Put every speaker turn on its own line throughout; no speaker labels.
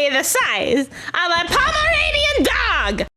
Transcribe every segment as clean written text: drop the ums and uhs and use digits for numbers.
they the size of a Pomeranian dog?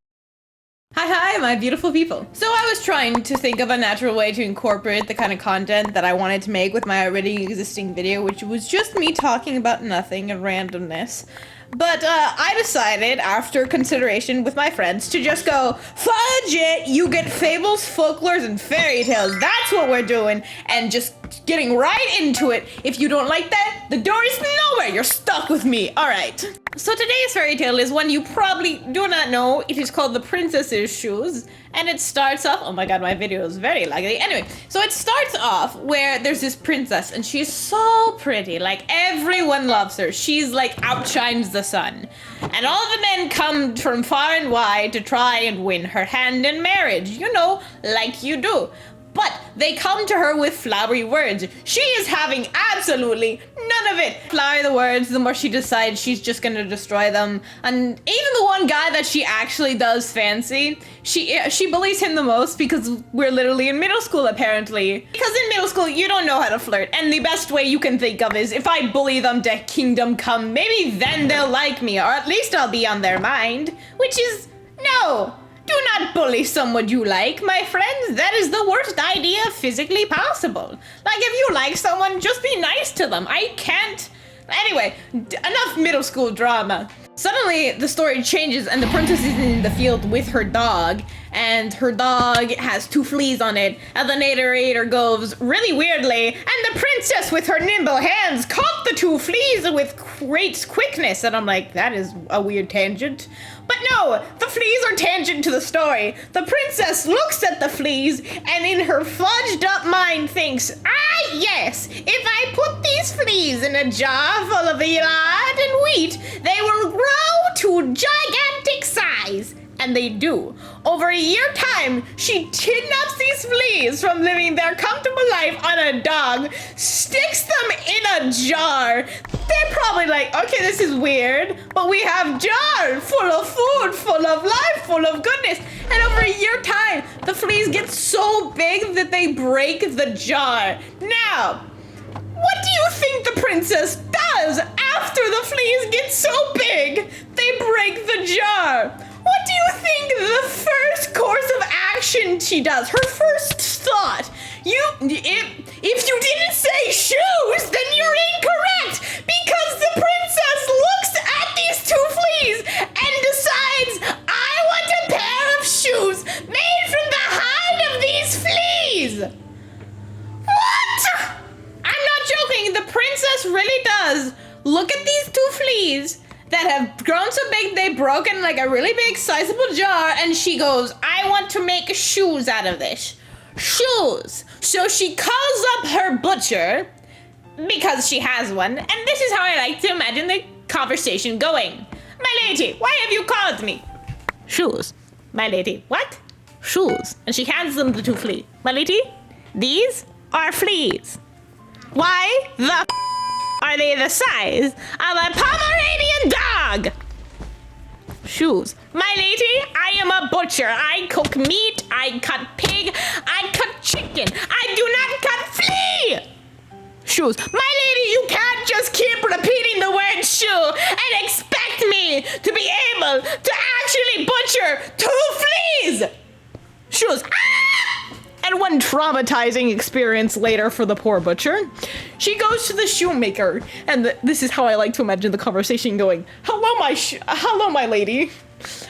Hi, my beautiful people. So I was trying to think of a natural way to incorporate the kind of content that I wanted to make with my already existing video, which was just me talking about nothing and randomness. But I decided, after consideration with my friends, to just go, fudge it, you get fables, folklores, and fairy tales. That's what we're doing, and just getting right into it. If you don't like that, the door is nowhere. You're stuck with me. All right. So today's fairy tale is one you probably do not know. It is called The Princess's Shoes, and it starts off, oh my god, my video is very laggy. Anyway, so it starts off where there's this princess, and she's so pretty. Like, everyone loves her. She's like outshines the sun. And all the men come from far and wide to try and win her hand in marriage. You know, like you do. But they come to her with flowery words. She is having absolutely none of it. Flowery the words, the more she decides she's just gonna destroy them. And even the one guy that she actually does fancy, she bullies him the most because we're literally in middle school apparently. Because in middle school, you don't know how to flirt. And the best way you can think of is if I bully them to kingdom come, maybe then they'll like me, or at least I'll be on their mind. Which is, no. Do not bully someone you like, my friends. That is the worst idea physically possible. Like, if you like someone, just be nice to them. I can't. Anyway, enough middle school drama. Suddenly, the story changes and the princess is in the field with her dog, and her dog has 2 fleas on it, and the narrator goes really weirdly, and the princess with her nimble hands caught the 2 fleas with great quickness, and I'm like, that is a weird tangent. But no, the fleas are tangent to the story. The princess looks at the fleas and in her fudged up mind thinks, ah yes, if I put these fleas in a jar full of lard and wheat, they will grow to gigantic size. And they do. Over a year time, she kidnaps these fleas from living their comfortable life on a dog, sticks them in a jar. They're probably like, okay, this is weird, but we have jar full of food, full of life, full of goodness. And over a year time, the fleas get so big that they break the jar. Now, what do you think the princess does after the fleas get so big they break the jar? What do you think the first course of action she does? Her first thought? If you didn't say shoes, then you're incorrect, because the princess looks at these 2 fleas and decides, I want a pair of shoes made from the hide of these fleas. What? I'm not joking. The princess really does look at these 2 fleas that have grown so big they've broken like a really big sizable jar, and she goes, I want to make shoes out of this. Shoes. So she calls up her butcher, because she has one, and this is how I like to imagine the conversation going. My lady, why have you called me? Shoes. My lady, what? Shoes. And she hands them the 2 fleas. My lady, these are fleas. Why the are they the size of a Pomeranian dog? Shoes. My lady, I am a butcher. I cook meat, I cut pig, I cut chicken. I do not cut flea. Shoes. My lady, you can't just keep repeating the word shoe and expect me to be able to actually butcher 2 fleas. Shoes. Ah! And one traumatizing experience later for the poor butcher, she goes to the shoemaker, and this is how I like to imagine the conversation going. Hello, my lady.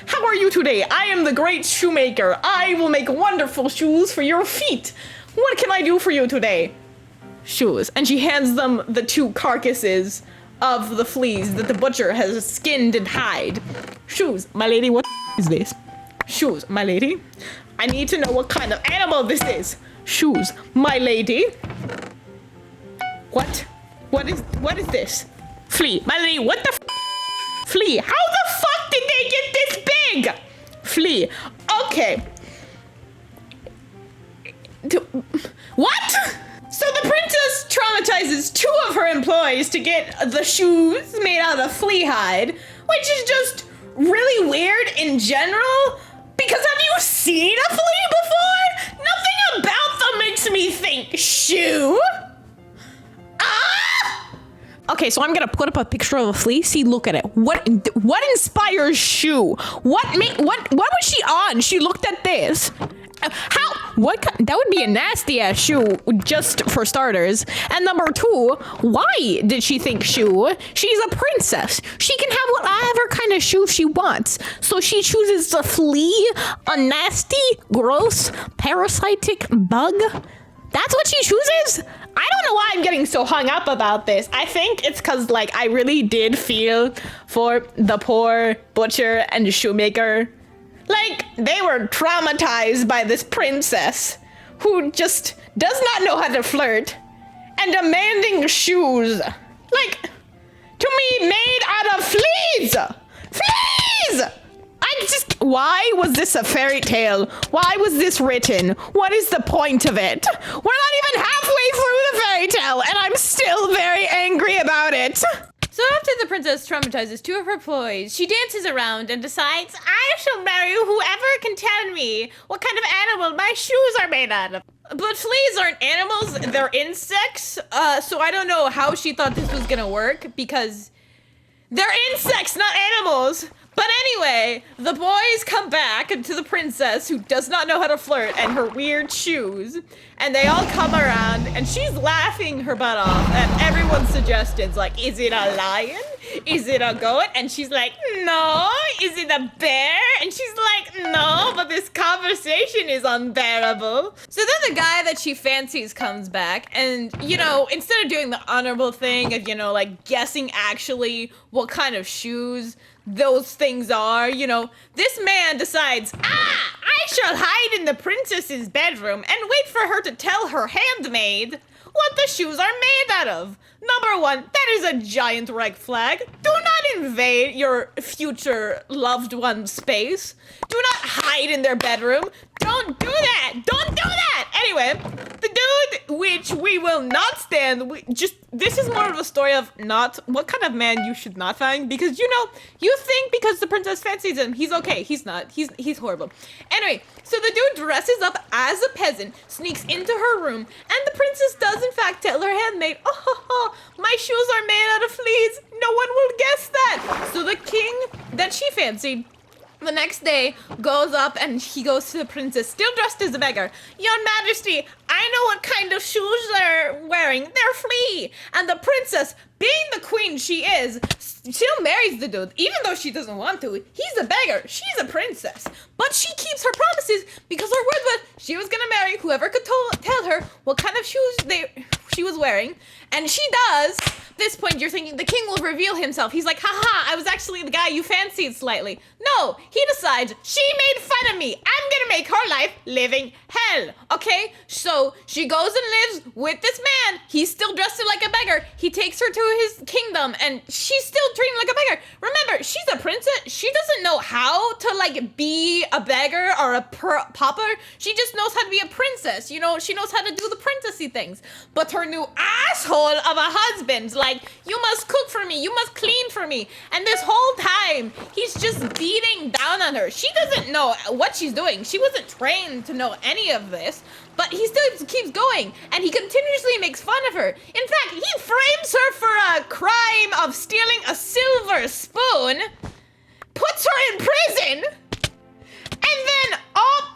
How are you today? I am the great shoemaker. I will make wonderful shoes for your feet. What can I do for you today? Shoes. And she hands them the 2 carcasses of the fleas that the butcher has skinned and hide. Shoes. My lady, what is this? Shoes. My lady, I need to know what kind of animal this is. Shoes. My lady. What? What is this? Flea. My lady, what the flea? How the fuck did they get this big? Flea. Okay. What? So the princess traumatizes 2 of her employees to get the shoes made out of flea hide, which is just really weird in general. Because have you seen a flea before? Nothing about them makes me think shoe. Ah! Okay, so I'm gonna put up a picture of a flea. See, look at it. What inspires Shu? What was she on? She looked at this. That would be a nasty ass shoe, just for starters. And number two, why did she think Shu? She's a princess. She can have whatever kind of shoe she wants. So she chooses to flee a nasty, gross, parasitic bug? That's what she chooses? I don't know why I'm getting so hung up about this. I think it's because, like, I really did feel for the poor butcher and shoemaker. Like, they were traumatized by this princess who just does not know how to flirt and demanding shoes. Like, to me, made out of fleas! Fleas! Why was this a fairy tale? Why was this written? What is the point of it? We're not even halfway through the fairy tale, and I'm still very angry about it.
So after the princess traumatizes two of her employees, she dances around and decides, I shall marry whoever can tell me what kind of animal my shoes are made out of. But fleas aren't animals, they're insects. So I don't know how she thought this was gonna work, because they're insects, not animals. But anyway, the boys come back to the princess, who does not know how to flirt, and her weird shoes, and they all come around, and she's laughing her butt off at everyone's suggestions, like, is it a lion? Is it a goat? And she's like, no. Is it a bear? And she's like, no, but this conversation is unbearable. So then the guy that she fancies comes back, and, you know, instead of doing the honorable thing of, you know, like, guessing actually what kind of shoes those things are, you know, this man decides, I shall hide in the princess's bedroom and wait for her to tell her handmaid what the shoes are made out of. Number one, that is a giant red flag. Do not invade your future loved one's space. Do not hide in their bedroom. Don't do that. Don't do that. Anyway, the dude, which we will not stand, this is more of a story of not what kind of man you should not find, because, you know, you think because the princess fancies him, he's okay. He's not. He's horrible. Anyway, so the dude dresses up as a peasant, sneaks into her room, and the princess does in fact tell her handmaid, oh, my shoes are made out of fleas. No one will guess that. So the king that she fancied the next day goes up and he goes to the princess, still dressed as a beggar. Your Majesty, I know what kind of shoes they're wearing. They're flea. And the princess, being the queen she is, still marries the dude, even though she doesn't want to. He's a beggar. She's a princess. But she keeps her promises because her word was she was gonna marry whoever could tell her what kind of shoes she was wearing. And she does. At this point, you're thinking the king will reveal himself. He's like, haha, I was actually the guy you fancied slightly. No, he decides she made fun of me. I'm gonna make her life living hell. Okay? So she goes and lives with this man. He's still dressed like a beggar. He takes her to his kingdom and she's still treated like a beggar. Remember, she's a princess. She doesn't know how to like be a beggar or a pauper. She just knows how to be a princess. You know, she knows how to do the princessy things. But her new asshole of a husband, like, you must cook for me, you must clean for me. And this whole time, he's just beating down on her. She doesn't know what she's doing. She wasn't trained to know any of this, but he still keeps going, and he continuously makes fun of her. In fact, he frames her for a crime of stealing a silver spoon, puts her in prison, and then,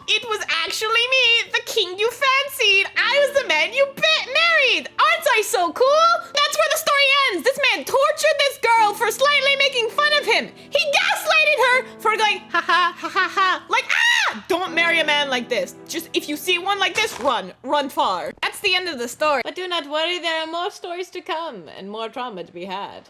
it was actually me, the king you fancied. I was the man you married. Aren't I so cool? That's where the story ends. This man tortured this girl for slightly making fun of him. He gaslighted her for going, ha ha, ha ha ha. Like, don't marry a man like this. Just, if you see one like this, run far. That's the end of the story. But do not worry, there are more stories to come and more trauma to be had.